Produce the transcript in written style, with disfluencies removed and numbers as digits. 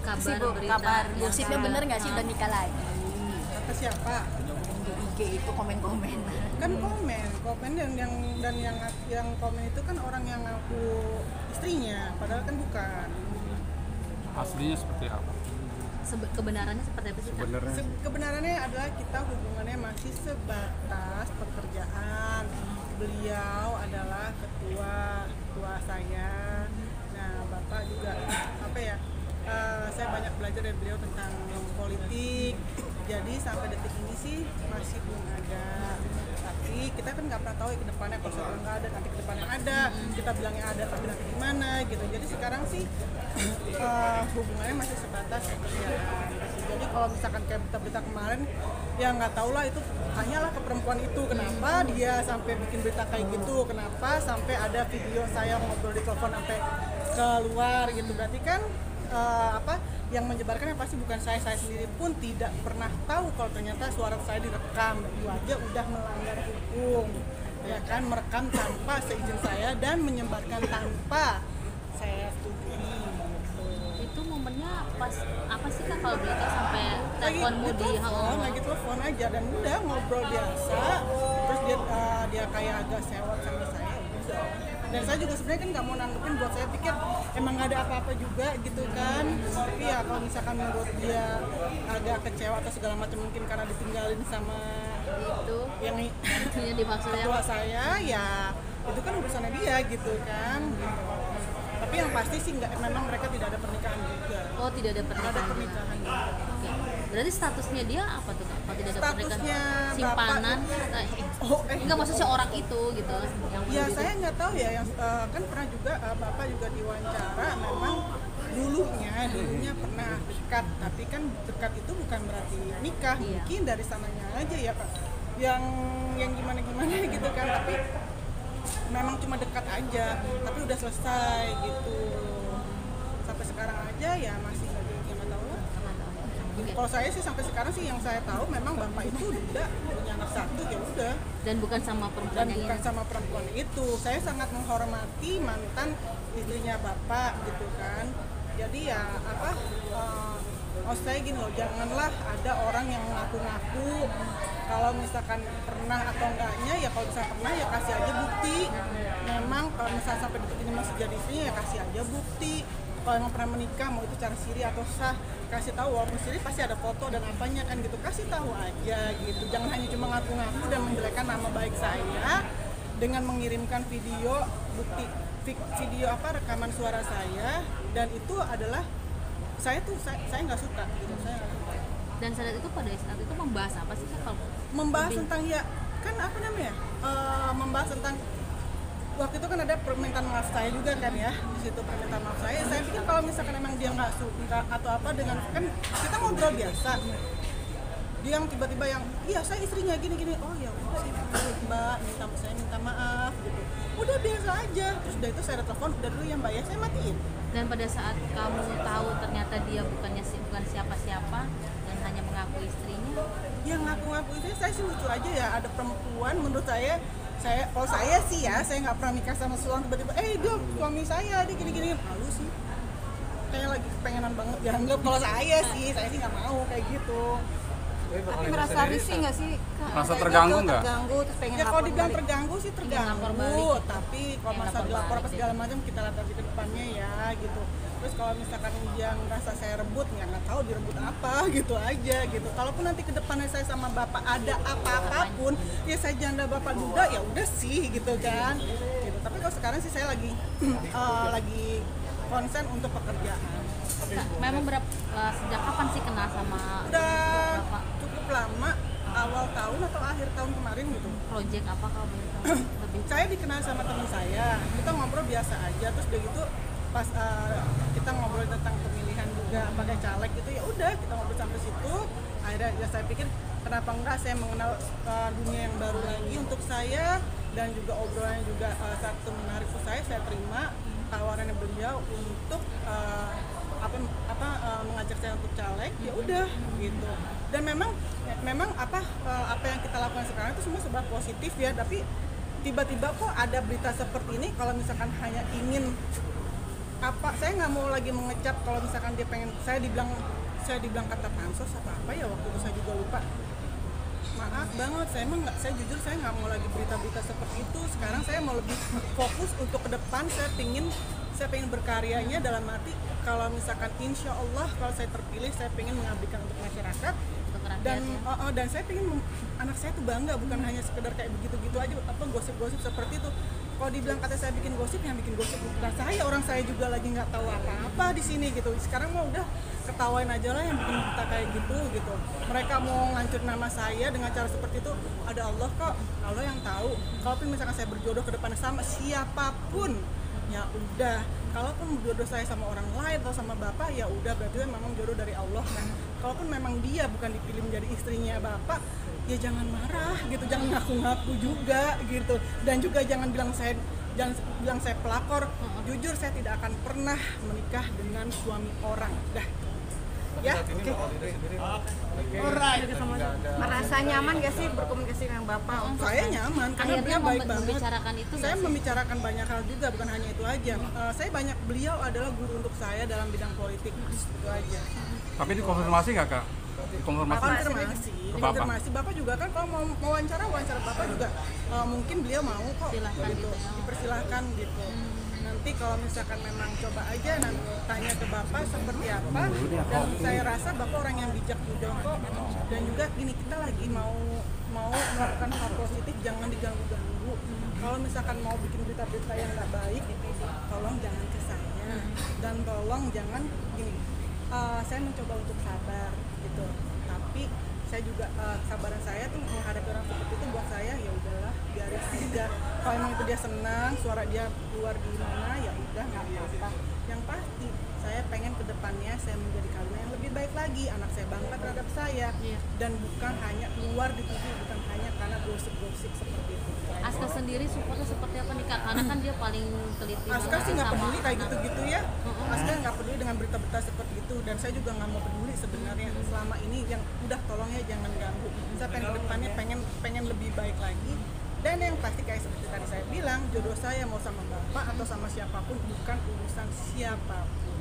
kabar gosipnya bener nggak sih udah nikah lagi? Kata siapa? Di IG itu komen-komen. Kan komen dan yang komen itu kan orang yang ngaku istrinya, padahal kan bukan. Aslinya seperti apa? Kebenarannya seperti apa sih, Kak? Sebenarnya Kebenarannya adalah kita hubungannya masih sebatas pekerjaan. Beliau adalah ketua saya. Nah, Bapak juga saya banyak belajar dari beliau tentang politik. Jadi sampai detik ini sih masih belum ada. Tapi kita kan nggak pernah tahu ya ke depannya, kalau sekarang nggak ada, nanti ke depannya ada. Kita bilangnya ada, tapi nanti gimana gitu. Jadi sekarang sih hubungannya masih sebatas pekerjaan. Jadi kalau misalkan kayak berita-berita kemarin, ya nggak tahu lah itu hanyalah ke perempuan itu. Kenapa dia sampai bikin berita kayak gitu? Kenapa sampai ada video saya ngobrol di telepon sampai keluar gitu? Berarti kan yang menyebarkannya pasti bukan saya sendiri pun tidak pernah tahu kalau ternyata suara saya direkam. Itu aja udah melanggar hukum, ya kan, merekam tanpa seizin saya dan menyebarkan tanpa saya setujui. Itu momennya pas apa sih, Kak, kalau boleh tahu sampai teleponmu lagi telepon aja dan udah ngobrol biasa, terus dia kayak agak sewot sama saya, udah. Dan saya juga sebenarnya kan nggak mau nanggepin, buat saya pikir emang nggak ada apa-apa juga gitu kan. Tapi ya kalau misalkan menurut dia agak kecewa atau segala macam, mungkin karena ditinggalin sama itu yang dimaksudnya ketua saya, ya itu kan urusannya dia gitu kan. Tapi yang pasti sih memang mereka tidak ada pernikahan juga. Oh, tidak ada pernikahan juga. Oke. Berarti statusnya dia apa tuh, Kak? Kalau tidak ada Statusnya pernikahan, simpanan enggak, maksudnya orang itu gitu yang ya saya nggak tahu ya, yang kan pernah juga Bapak juga diwawancara, memang dulunya pernah dekat, tapi kan dekat itu bukan berarti nikah. Iya. Mungkin dari sananya aja ya Pak, yang gimana gitu kan, tapi memang cuma dekat aja, tapi udah selesai gitu. Sampai sekarang aja ya masih nggak tahu lah. Kalau saya sih sampai sekarang sih yang saya tahu memang Bapak itu udah punya anak satu, ya udah. Dan bukan sama perempuan yang ini. Sama perempuan itu. Saya sangat menghormati mantan istrinya Bapak gitu kan. Jadi ya saya gini loh, janganlah ada orang yang ngaku-ngaku kalau misalkan pernah atau enggaknya. Ya kalau misalkan pernah ya kasih aja bukti. Memang kalau misalkan sampai detik ini masih jadi istrinya ya kasih aja bukti. Kalau emang pernah menikah, mau itu cara siri atau sah, kasih tahu. Walaupun siri pasti ada foto dan apanya kan gitu, kasih tahu aja gitu. Jangan hanya cuma ngaku-ngaku dan menjelekkan nama baik saya dengan mengirimkan video rekaman suara saya, dan itu adalah saya nggak suka gitu, saya nggak suka. Dan saat itu membahas apa sih, Kak? Membahas tentang membahas tentang waktu itu kan ada permintaan maaf saya juga kan ya, di situ permintaan maaf saya pikir kalau misalkan emang dia nggak suka atau apa, dengan kan kita ngobrol biasa, dia yang tiba-tiba yang iya saya istrinya gini oh ya udah sih Mbak, saya minta maaf gitu, udah biasa aja. Terus udah itu saya telepon, udah dulu ya Mbak ya, saya matiin. Dan pada saat kamu tahu ternyata dia bukan siapa-siapa dan hanya mengaku istrinya, yang ngaku-ngaku istrinya, saya sih lucu aja ya, ada perempuan menurut kalau saya sih ya, saya nggak pernah nikah sama suami, tiba-tiba dia suami saya, dia gini-gini, malu sih, kayak lagi pengenan banget dianggap. Kalau saya sih nggak mau kayak gitu. Tapi merasa risih nggak sih, Kak? Merasa terganggu nggak? Terganggu, terus pengen Ya lapor kalau dibilang balik. terganggu sih terganggu, tapi kalau masalah dilapor apa segala macam kita lihat di depannya ya gitu. Terus kalau misalkan dia ngerasa saya rebut, nggak tahu direbut apa gitu aja gitu. Kalaupun nanti ke depannya saya sama Bapak ada apa-apapun, ya saya janda Bapak duda, ya udah sih gitu kan. Gitu. Tapi kalau sekarang sih saya lagi konsen untuk pekerjaan. memang sejak kapan sih kenal sama Udah Bapak? cukup lama, awal tahun atau akhir tahun kemarin gitu. Project apa kalau boleh tahu? Lebih Saya dikenal sama teman saya, kita ngobrol biasa aja, terus udah gitu pas kita ngobrol tentang pemilihan juga pakai caleg gitu, ya udah kita ngobrol sampai situ. Akhirnya ya saya pikir kenapa enggak saya mengenal dunia yang baru lagi untuk saya, dan juga obrolannya juga satu menarik untuk saya terima tawarannya beliau untuk mengajak saya untuk caleg, ya udah gitu. Dan memang apa yang kita lakukan sekarang itu semua sebab positif ya, tapi tiba-tiba kok ada berita seperti ini. Kalau misalkan hanya ingin apa saya nggak mau lagi mengecap kalau misalkan dia pengen saya dibilang kata pansos apa ya waktu itu saya juga lupa. Maaf banget, saya jujur saya nggak mau lagi berita-berita seperti itu. Sekarang saya mau lebih fokus untuk ke depan. Saya pengen berkaryanya dalam arti kalau misalkan insya Allah kalau saya terpilih saya pengen mengabdikan untuk masyarakat Untuk rakyat, dan ya. dan saya pengen anak saya tuh bangga, bukan hanya sekedar kayak begitu-gitu aja apa gosip-gosip seperti itu. Kalau dibilang kata saya bikin gosip, yang bikin gosip bukan saya, orang saya juga lagi nggak tahu apa-apa di sini gitu. Sekarang mah udah ketawain aja lah yang bikin kita kayak gitu. Mereka mau ngancur nama saya dengan cara seperti itu, ada Allah kok, Allah yang tahu. Kalaupun misalkan saya berjodoh ke depannya sama siapapun, ya udah. Kalaupun jodoh saya sama orang lain atau sama bapak, ya udah berarti memang jodoh dari Allah kan. Kalaupun memang dia bukan dipilih menjadi istrinya bapak, ya jangan marah gitu, jangan ngaku-ngaku juga gitu, dan juga jangan bilang saya pelakor. Jujur saya tidak akan pernah menikah dengan suami orang, dah. Ya, Merasa nyaman gak sih berkomunikasi dengan bapak? saya nyaman karena Akhirnya beliau baik banget. membicarakan itu Saya nggak sih? membicarakan banyak hal juga, bukan hanya itu aja. Beliau adalah guru untuk saya dalam bidang politik, itu aja. Tapi dikonfirmasi nggak kak? Dikonfirmasi. Konfirmasi bapak juga kan kalau mau wawancara bapak juga mungkin beliau mau kok Silahkan gitu, gitu ya. dipersilahkan gitu. Nanti kalau misalkan memang coba aja nanti tanya ke bapak seperti apa, dan saya rasa bapak orang yang bijak juga kok. Dan juga gini, kita lagi mau melakukan hal positif, jangan diganggu-ganggu. Kalau misalkan mau bikin berita-berita yang nggak baik, tolong jangan ke saya, dan tolong jangan gini. Saya mencoba untuk sabar gitu, tapi saya juga kesabaran saya tuh menghadapi orang seperti itu buat saya ya udahlah, biarin aja. Kalau emang itu dia senang, suara dia keluar di mana, ya udah nggak apa-apa. Yang pasti saya pengen kedepannya saya menjadi kawan yang lebih baik lagi, anak saya bangga terhadap saya, Iya. dan bukan hanya keluar di TV, bukan hanya karena gosip-gosip seperti itu. Aska sendiri supportnya seperti apa nih kak? Karena kan dia paling teliti Aska banget sih nggak sama peduli kayak anak. gitu-gitu ya. Aska nggak peduli dengan berita-berita seperti itu, dan saya juga nggak mau peduli sebenarnya selama ini. Yang udah tolong ya jangan ganggu. Saya pengen kedepannya pengen lebih baik lagi. Dan yang pasti kayak seperti tadi saya bilang, jodoh saya mau sama bapak atau sama siapapun bukan urusan siapapun.